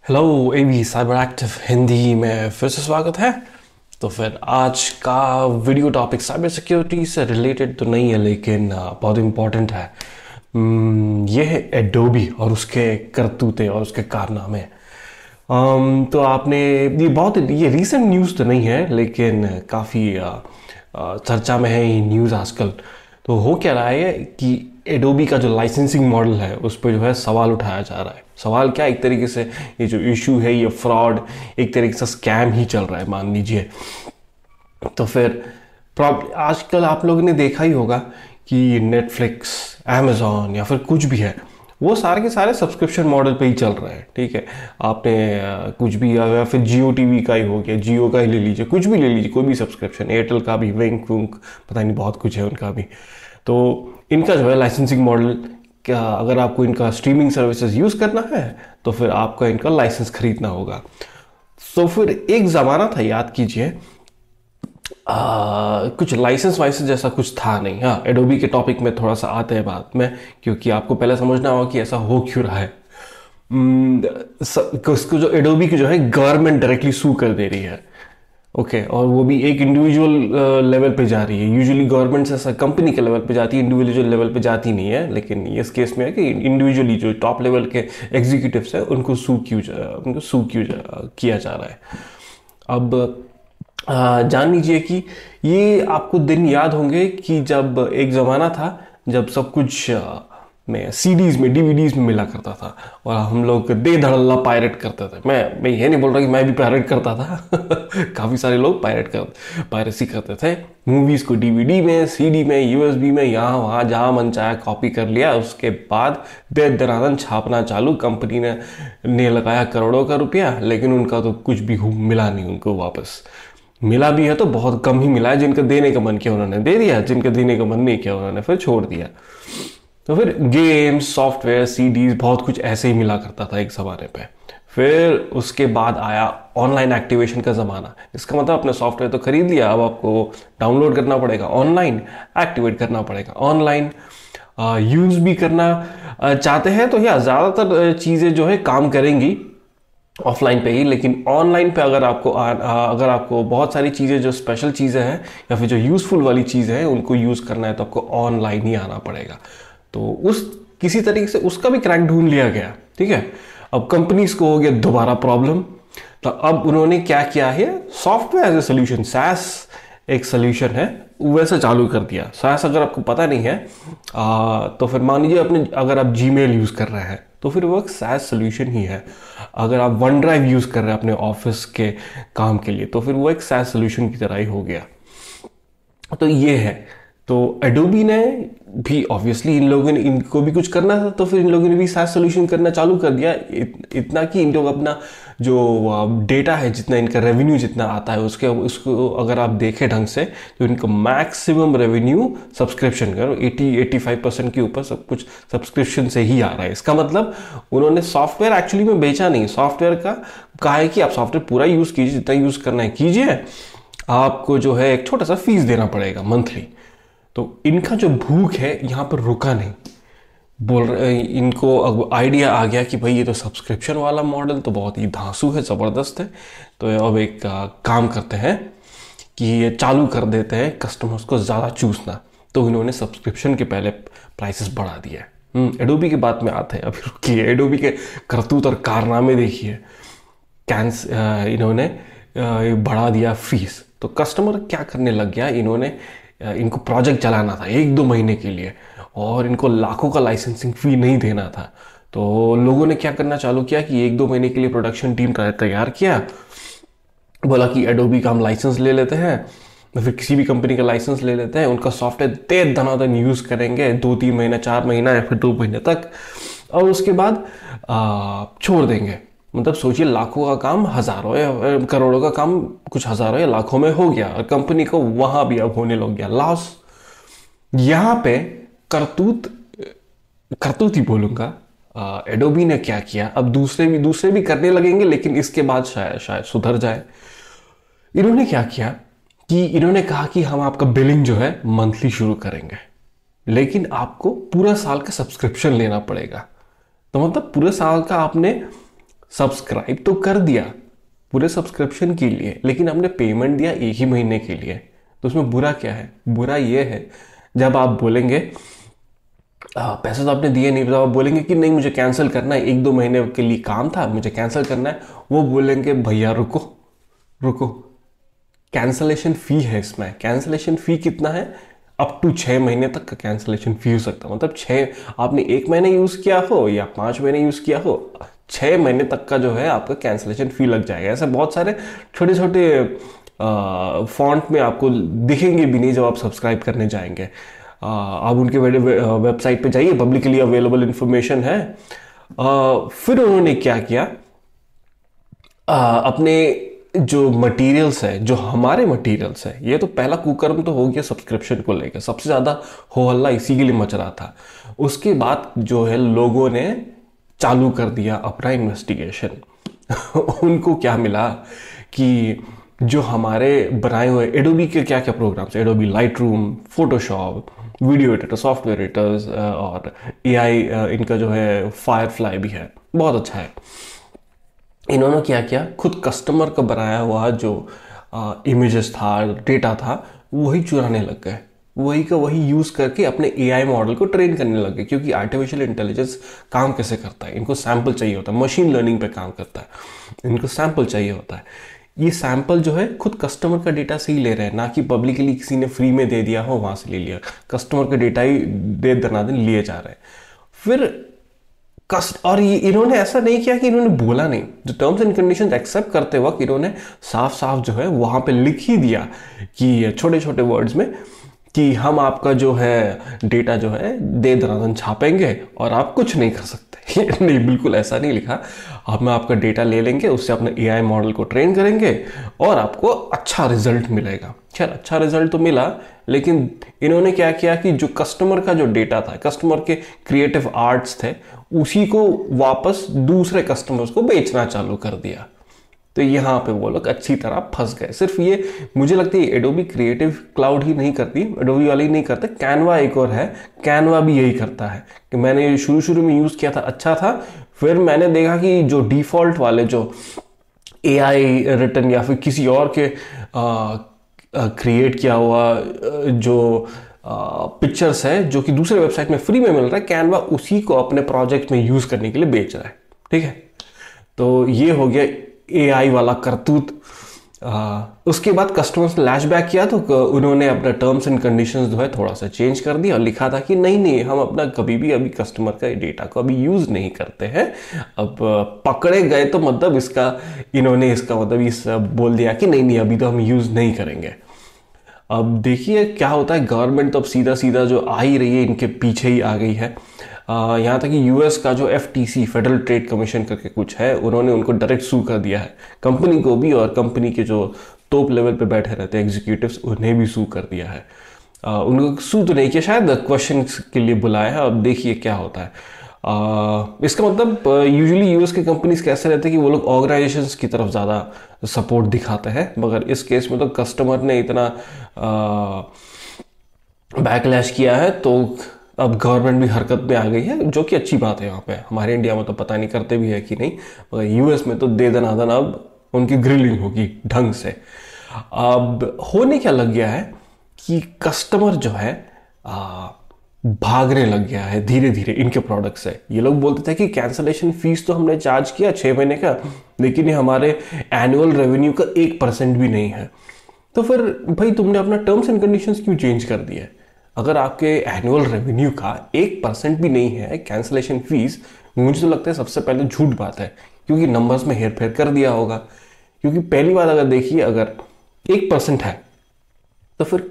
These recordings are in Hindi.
हेलो एवी साइबर एक्टिव हिंदी में फिर से स्वागत है। तो फिर आज का वीडियो टॉपिक साइबर सिक्योरिटी से रिलेटेड तो नहीं है, लेकिन बहुत इम्पोर्टेंट है। ये है एडोबी और उसके करतूते और उसके कारनामे। तो आपने ये रीसेंट न्यूज़ तो नहीं है, लेकिन काफ़ी चर्चा में है ये न्यूज़ आजकल। तो हो क्या रहा है कि एडोबी का जो लाइसेंसिंग मॉडल है उस पर जो है सवाल उठाया जा रहा है। सवाल क्या, एक तरीके से ये जो इशू है, ये फ्रॉड, एक तरीके से स्कैम ही चल रहा है मान लीजिए। तो फिर आजकल आप लोगों ने देखा ही होगा कि नेटफ्लिक्स, अमेजोन या फिर कुछ भी है, वो सारे के सारे सब्सक्रिप्शन मॉडल पे ही चल रहे हैं। ठीक है, आपने कुछ भी या फिर जियो टीवी का ही हो गया, जियो का ही ले लीजिए, कुछ भी ले लीजिए, कोई भी सब्सक्रिप्शन, एयरटेल का भी, विंक वुंक, पता नहीं बहुत कुछ है उनका भी। तो इनका जो है लाइसेंसिंग मॉडल, क्या अगर आपको इनका स्ट्रीमिंग सर्विसेज यूज़ करना है तो फिर आपका इनका लाइसेंस खरीदना होगा। तो फिर एक ज़माना था, याद कीजिए, कुछ लाइसेंस वाइसेंस जैसा कुछ था नहीं। हाँ, एडोबी के टॉपिक में थोड़ा सा आते हैं बाद में, क्योंकि आपको पहले समझना होगा कि ऐसा हो क्यों रहा है। उसको जो एडोबी की जो है गवर्नमेंट डायरेक्टली सू कर दे रही है। ओके, और वो भी एक इंडिविजुअल लेवल पे जा रही है। यूजुअली गवर्नमेंट से ऐसा कंपनी के लेवल पे जाती है, इंडिविजुअल लेवल पे जाती नहीं है, लेकिन इस केस में है कि इंडिविजुअली जो टॉप लेवल के एग्जीक्यूटिव्स है उनको सू क्यों किया जा रहा है। अब जान लीजिए कि ये आपको दिन याद होंगे कि जब एक ज़माना था जब सब कुछ में सीडीज में, डीवीडीज में मिला करता था और हम लोग दे धड़ल्ला पायरेट करते थे। मैं ये नहीं बोल रहा कि मैं भी पायरेट करता था काफ़ी सारे लोग पायरेसी करते थे। मूवीज़ को डीवीडी में, सीडी में, यूएसबी में, यहाँ वहाँ जहाँ मन चाहे कॉपी कर लिया। उसके बाद दे दनादन छापना चालू। कंपनी ने लगाया करोड़ों का रुपया, लेकिन उनका तो कुछ भी मिला नहीं उनको वापस। मिला भी है तो बहुत कम ही मिला है। जिनका देने का मन किया उन्होंने दे दिया, जिनका देने का मन नहीं किया उन्होंने फिर छोड़ दिया। तो फिर गेम्स, सॉफ्टवेयर, सीडीज, बहुत कुछ ऐसे ही मिला करता था एक ज़माने पे। फिर उसके बाद आया ऑनलाइन एक्टिवेशन का ज़माना। इसका मतलब अपने सॉफ्टवेयर तो खरीद लिया, अब आपको डाउनलोड करना पड़ेगा ऑनलाइन, एक्टिवेट करना पड़ेगा ऑनलाइन, यूज़ भी करना चाहते हैं तो या ज़्यादातर चीज़ें जो है काम करेंगी ऑफलाइन पे ही, लेकिन ऑनलाइन पे अगर आपको बहुत सारी चीज़ें जो स्पेशल चीज़ें हैं या फिर जो यूज़फुल वाली चीज़ें हैं उनको यूज़ करना है तो आपको ऑनलाइन ही आना पड़ेगा। तो उस किसी तरीके से उसका भी क्रैक ढूंढ लिया गया। ठीक है, अब कंपनीज को हो गया दोबारा प्रॉब्लम। तो अब उन्होंने क्या किया है, software as a solution, SaaS एक सोल्यूशन है, वैसे चालू कर दिया। सैस अगर आपको पता नहीं है तो फिर मान लीजिए अगर आप जीमेल यूज़ कर रहे हैं तो फिर वो एक सैस सोल्यूशन ही है। अगर आप वन ड्राइव यूज़ कर रहे हैं अपने ऑफिस के काम के लिए तो फिर वो एक सैस सोल्यूशन की तरह ही हो गया। तो ये है। तो एडोबी ने भी ऑब्वियसली इन लोगों ने इनको भी कुछ करना था, तो फिर इन लोगों ने भी साथ सोल्यूशन करना चालू कर दिया। इतना कि इन लोग अपना जो डेटा है, जितना इनका रेवेन्यू जितना आता है उसको अगर आप देखें ढंग से तो इनका मैक्सिमम रेवेन्यू सब्सक्रिप्शन का 80-85% के ऊपर सब कुछ सब्सक्रिप्शन से ही आ रहा है। इसका मतलब उन्होंने सॉफ्टवेयर एक्चुअली में बेचा नहीं, सॉफ्टवेयर का कहा है कि आप सॉफ्टवेयर पूरा यूज़ कीजिए, जितना यूज़ करना है कीजिए, आपको जो है एक छोटा सा फीस देना पड़ेगा मंथली। तो इनका जो भूख है यहाँ पर रुका नहीं। बोल रहे इनको अब आइडिया आ गया कि भाई ये तो सब्सक्रिप्शन वाला मॉडल तो बहुत ही धांसू है, ज़बरदस्त है। तो अब एक काम करते हैं कि ये चालू कर देते हैं कस्टमर्स को ज़्यादा चूसना। तो इन्होंने सब्सक्रिप्शन के पहले प्राइसेस बढ़ा दिए। एडोबी की बात में आते हैं, अभी रुकिए, एडोबी के करतूत और कारनामे देखिए। इन्होंने बढ़ा दिया फीस, तो कस्टमर क्या करने लग गया, इनको प्रोजेक्ट चलाना था 1-2 महीने के लिए और इनको लाखों का लाइसेंसिंग फ़ी नहीं देना था। तो लोगों ने क्या करना चालू किया कि 1-2 महीने के लिए प्रोडक्शन टीम तैयार किया, बोला कि एडोबी का हम लाइसेंस ले लेते हैं, फिर किसी भी कंपनी का लाइसेंस ले लेते हैं, उनका सॉफ्टवेयर दे दनादन यूज़ करेंगे 2-3 महीना, 4 महीना या फिर 2 महीने तक, और उसके बाद छोड़ देंगे। मतलब सोचिए, लाखों का काम हज़ारों या करोड़ों का काम कुछ हज़ारों या लाखों में हो गया और कंपनी को वहाँ भी अब होने लग गया लॉस। यहाँ पे करतूत ही बोलूँगा। एडोबी ने क्या किया, अब दूसरे भी करने लगेंगे, लेकिन इसके बाद शायद सुधर जाए। इन्होंने क्या किया कि इन्होंने कहा कि हम आपका बिलिंग जो है मंथली शुरू करेंगे, लेकिन आपको पूरा साल का सब्सक्रिप्शन लेना पड़ेगा। तो मतलब पूरे साल का आपने सब्सक्राइब तो कर दिया पूरे सब्सक्रिप्शन के लिए, लेकिन आपने पेमेंट दिया एक ही महीने के लिए, तो उसमें बुरा क्या है? बुरा ये है जब आप बोलेंगे पैसे तो आपने दिए नहीं, तो आप बोलेंगे कि नहीं मुझे कैंसिल करना है, 1-2 महीने के लिए काम था मुझे कैंसिल करना है, वो बोलेंगे भैया रुको रुको, कैंसलेशन फ़ी है इसमें। कैंसलेशन फ़ी कितना है? अप टू 6 महीने तक का कैंसलेशन फ़ी हो सकता है। मतलब आपने 1 महीने यूज़ किया हो या 5 महीने यूज़ किया हो, 6 महीने तक का जो है आपका कैंसलेशन फ़ी लग जाएगा। ऐसे बहुत सारे छोटे छोटे फॉन्ट में आपको दिखेंगे भी नहीं जब आप सब्सक्राइब करने जाएंगे। आप उनके वेबसाइट पे जाइए, पब्लिकली अवेलेबल इंफॉर्मेशन है। फिर उन्होंने क्या किया, अपने जो मटेरियल्स है, जो हमारे मटेरियल्स है, ये तो पहला कुकर्म तो हो गया सब्सक्रिप्शन को लेकर, सबसे ज़्यादा हो हल्ला इसी के लिए मच रहा था। उसके बाद जो है लोगों ने चालू कर दिया अपना इन्वेस्टिगेशन। उनको क्या मिला कि जो हमारे बनाए हुए एडोबी के क्या क्या programs, Adobe Lightroom, Photoshop, video editor, software editors और एआई, इनका जो है फायरफ्लाई भी है, बहुत अच्छा है। इन्होंने क्या किया, खुद कस्टमर का बनाया हुआ जो इमेजेस था, डेटा था, वही चुराने लग गए, वही का वही यूज़ करके अपने एआई मॉडल को ट्रेन करने लगे। क्योंकि आर्टिफिशियल इंटेलिजेंस काम कैसे करता है, इनको सैंपल चाहिए होता है, मशीन लर्निंग पे काम करता है, इनको सैंपल चाहिए होता है। ये सैंपल जो है खुद कस्टमर का डेटा से ही ले रहे हैं, ना कि पब्लिकली किसी ने फ्री में दे दिया हो वहाँ से ले लिया। कस्टमर का डेटा ही दे दनादन लिए जा रहे हैं। फिर और ये इन्होंने ऐसा नहीं किया कि इन्होंने बोला नहीं, जो टर्म्स एंड कंडीशंस एक्सेप्ट करते वक्त इन्होंने साफ साफ जो है वहाँ पे लिख ही दिया कि छोटे छोटे वर्ड्स में कि हम आपका जो है डेटा जो है दे दनादन छापेंगे और आप कुछ नहीं कर सकते। नहीं, बिल्कुल ऐसा नहीं लिखा। हम आपका डेटा ले लेंगे, उससे अपने एआई मॉडल को ट्रेन करेंगे और आपको अच्छा रिजल्ट मिलेगा। खैर अच्छा रिजल्ट तो मिला, लेकिन इन्होंने क्या किया कि जो कस्टमर का जो डेटा था, कस्टमर के क्रिएटिव आर्ट्स थे, उसी को वापस दूसरे कस्टमर्स को बेचना चालू कर दिया। तो यहाँ पे वो लोग अच्छी तरह फंस गए। सिर्फ ये मुझे लगता है एडोबी क्रिएटिव क्लाउड ही नहीं करती, एडोबी वाले ही नहीं करते, कैनवा एक और है, कैनवा भी यही करता है। कि मैंने शुरू में यूज़ किया था, अच्छा था, फिर मैंने देखा कि जो डिफ़ॉल्ट वाले जो एआई रिटन या फिर किसी और के क्रिएट किया हुआ जो पिक्चर्स है जो कि दूसरे वेबसाइट में फ्री में मिल रहा है, कैनवा उसी को अपने प्रोजेक्ट में यूज़ करने के लिए बेच रहा है। ठीक है, तो ये हो गया एआई वाला करतूत। उसके बाद कस्टमर्स ने लैशबैक किया तो उन्होंने अपना टर्म्स एंड कंडीशंस जो है थोड़ा सा चेंज कर दिया और लिखा था कि नहीं हम अपना कभी भी अभी कस्टमर का डेटा को अभी यूज़ नहीं करते हैं। अब पकड़े गए तो मतलब इन्होंने इसका मतलब इस बोल दिया कि नहीं अभी तो हम यूज़ नहीं करेंगे। अब देखिए क्या होता है, गवर्नमेंट तो अब सीधा सीधा जो आ ही रही है इनके पीछे ही आ गई है। यहाँ तक कि यूएस का जो FTC, फेडरल ट्रेड कमीशन करके कुछ है, उन्होंने उनको डायरेक्ट सू कर दिया है, कंपनी को भी, और कंपनी के जो टॉप लेवल पे बैठे रहते हैं एग्जीक्यूटिव्स, उन्हें भी सू कर दिया है। उनको सू तो नहीं किया, शायद क्वेश्चन के लिए बुलाया है। अब देखिए क्या होता है। इसका मतलब यूजुअली यूएस के कंपनीज कैसे रहते हैं कि वो लोग ऑर्गेनाइजेशंस की तरफ ज़्यादा सपोर्ट दिखाते हैं, मगर इस केस में तो कस्टमर ने इतना बैकलैश किया है तो अब गवर्नमेंट भी हरकत में आ गई है, जो कि अच्छी बात है। यहाँ पे हमारे इंडिया में तो पता नहीं करते भी है कि नहीं, मगर यूएस में तो दे दनादन अब उनकी ग्रिलिंग होगी ढंग से। अब होने क्या लग गया है कि कस्टमर जो है भागने लग गया है धीरे धीरे इनके प्रोडक्ट से। ये लोग बोलते थे कि कैंसलेशन फीस तो हमने चार्ज किया 6 महीने का, लेकिन ये हमारे एनुअल रेवेन्यू का 1% भी नहीं है। तो फिर भाई तुमने अपना टर्म्स एंड कंडीशंस क्यों चेंज कर दिया? अगर आपके एनुअल रेवेन्यू का 1% भी नहीं है कैंसलेशन फीस, मुझे तो लगता है सबसे पहले झूठ बात है, क्योंकि नंबर्स में हेर फेर कर दिया होगा। क्योंकि पहली बात अगर देखिए, अगर 1% है तो फिर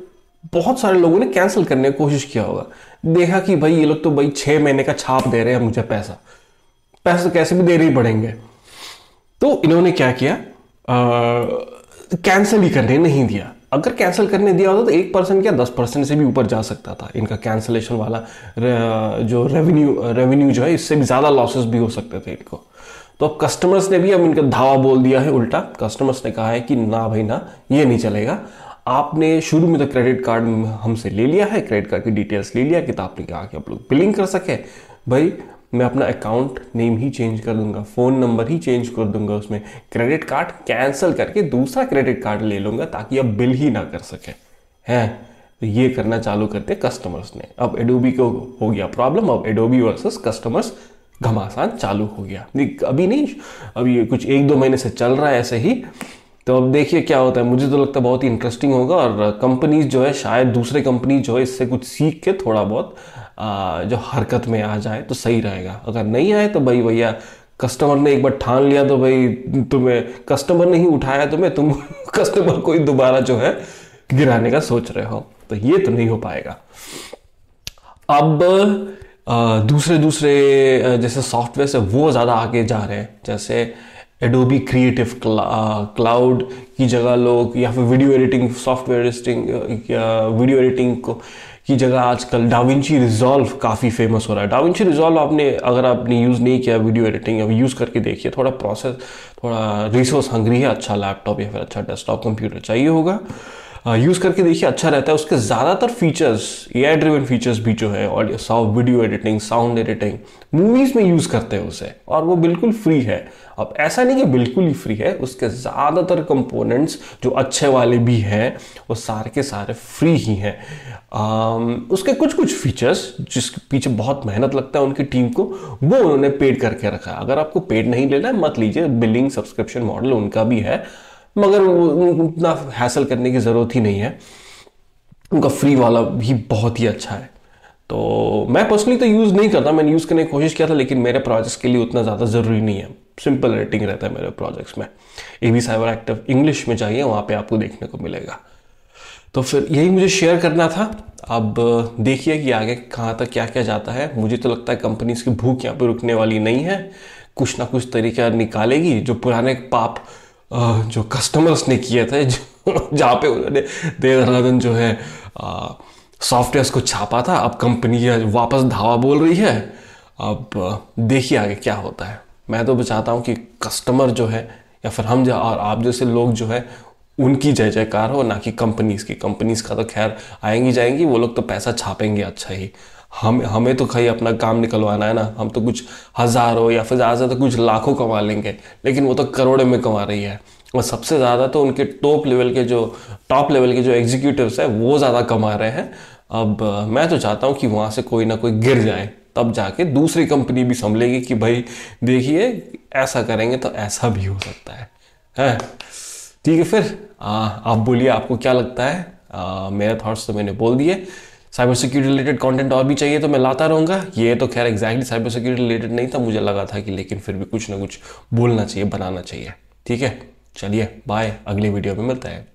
बहुत सारे लोगों ने कैंसिल करने की कोशिश किया होगा, देखा कि भाई ये लोग तो भाई 6 महीने का छाप दे रहे हैं मुझे, पैसा तो कैसे भी दे ही पड़ेंगे। तो इन्होंने क्या किया, कैंसिल ही करने नहीं दिया। अगर कैंसिल करने दिया होता तो 1% क्या 10% से भी ऊपर जा सकता था इनका कैंसिलेशन वाला जो रेवेन्यू जो है, इससे भी ज़्यादा लॉसेस भी हो सकते थे इनको। तो अब कस्टमर्स ने भी अब इनका धावा बोल दिया है उल्टा। कस्टमर्स ने कहा है कि ना भाई ना, ये नहीं चलेगा। आपने शुरू में तो क्रेडिट कार्ड हमसे ले लिया है, क्रेडिट कार्ड की डिटेल्स ले लिया कि आपने कहा कि आप लोग बिलिंग कर सके। भाई मैं अपना अकाउंट नेम ही चेंज कर दूंगा, फ़ोन नंबर ही चेंज कर दूंगा, उसमें क्रेडिट कार्ड कैंसिल करके दूसरा क्रेडिट कार्ड ले लूँगा ताकि अब बिल ही ना कर सके हैं। तो ये करना चालू करते कस्टमर्स ने। अब एडोबी को हो गया प्रॉब्लम, अब एडोबी वर्सेस कस्टमर्स घमासान चालू हो गया। अभी नहीं, अभी ये कुछ 1-2 महीने से चल रहा है ऐसे ही। तो अब देखिए क्या होता है, मुझे तो लगता है बहुत ही इंटरेस्टिंग होगा और कंपनीज जो है, शायद दूसरे कंपनी जो है इससे कुछ सीख के थोड़ा बहुत जो हरकत में आ जाए तो सही रहेगा। अगर नहीं आए तो भाई भैया, कस्टमर ने एक बार ठान लिया तो भाई तुम्हें, कस्टमर ने ही उठाया तुम्हें, तुम कस्टमर को ही दोबारा जो है गिराने का सोच रहे हो, तो ये तो नहीं हो पाएगा। अब दूसरे जैसे सॉफ्टवेयर से वो ज़्यादा आगे जा रहे हैं, जैसे एडोबी क्रिएटिव क्लाउड की जगह लोग, या फिर video editing software video editing को की जगह आजकल डाविंची रिजॉल्व काफ़ी फेमस हो रहा है। डाविंची रिजॉल्व अगर आपने यूज़ नहीं किया वीडियो एडिटिंग, अब यूज़ करके देखिए। थोड़ा प्रोसेस, थोड़ा रिसोर्स हंग्री है, अच्छा लैपटॉप या फिर अच्छा डेस्कटॉप कंप्यूटर चाहिए होगा, यूज़ करके देखिए, अच्छा रहता है। उसके ज़्यादातर फीचर्स, एआई ड्रिवन फीचर्स भी जो है, audio video editing, sound editing, movies में यूज़ करते हैं उसे, और वो बिल्कुल फ्री है। अब ऐसा नहीं कि बिल्कुल ही फ्री है, उसके ज़्यादातर कंपोनेंट्स जो अच्छे वाले भी हैं वो सारे के सारे फ्री ही हैं। उसके कुछ फीचर्स जिसके पीछे बहुत मेहनत लगता है उनकी टीम को, वो उन्होंने पेड करके रखा है। अगर आपको पेड नहीं लेना है मत लीजिए, बिलिंग सब्सक्रिप्शन मॉडल उनका भी है, मगर उतना हैसल करने की ज़रूरत ही नहीं है, उनका फ्री वाला भी बहुत ही अच्छा है। तो मैं पर्सनली तो यूज़ नहीं करता, मैंने यूज़ करने की कोशिश किया था, लेकिन मेरे प्रोजेक्ट्स के लिए उतना ज़्यादा ज़रूरी नहीं है, सिंपल एडिटिंग रहता है मेरे प्रोजेक्ट्स में। एबी साइबर एक्टिव इंग्लिश में चाहिए, वहाँ पे आपको देखने को मिलेगा। तो फिर यही मुझे शेयर करना था। अब देखिए कि आगे कहाँ तक क्या क्या जाता है। मुझे तो लगता है कंपनीज की भूख यहाँ पे रुकने वाली नहीं है, कुछ ना कुछ तरीका निकालेगी। जो पुराने पाप जो कस्टमर्स ने किए थे, जहाँ पे उन्होंने देर रात जो है सॉफ्टवेयर्स को छापा था, अब कंपनी वापस धावा बोल रही है। अब देखिए आगे क्या होता है। मैं तो चाहता हूँ कि कस्टमर जो है, या फिर हम और आप जैसे लोग जो है, उनकी जय जयकार हो, ना कि कंपनीज की। कंपनीज का तो खैर आएंगी जाएंगी, वो लोग तो पैसा छापेंगे अच्छा ही। हमें तो खाली अपना काम निकलवाना है ना। हम तो कुछ हज़ारों या फिर ज़्यादा तो कुछ लाखों कमा लेंगे, लेकिन वो तो करोड़ों में कमा रही है। और सबसे ज़्यादा तो उनके टॉप लेवल के जो एग्जीक्यूटिव्स हैं वो ज़्यादा कमा रहे हैं। अब मैं तो चाहता हूँ कि वहाँ से कोई ना कोई गिर जाए, तब जाके दूसरी कंपनी भी संभलेगी कि भाई देखिए ऐसा करेंगे तो ऐसा भी हो सकता है। ठीक है, फिर आप बोलिए आपको क्या लगता है। मेरे थॉट्स तो मैंने बोल दिए। साइबर सिक्योरिटी रिलेटेड कंटेंट और भी चाहिए तो मैं लाता रहूँगा। ये तो खैर एग्जैक्टली साइबर सिक्योरिटी रिलेटेड नहीं था, मुझे लगा था कि, लेकिन फिर भी कुछ ना कुछ बोलना चाहिए, बनाना चाहिए। ठीक है, चलिए बाय, अगली वीडियो में मिलता है।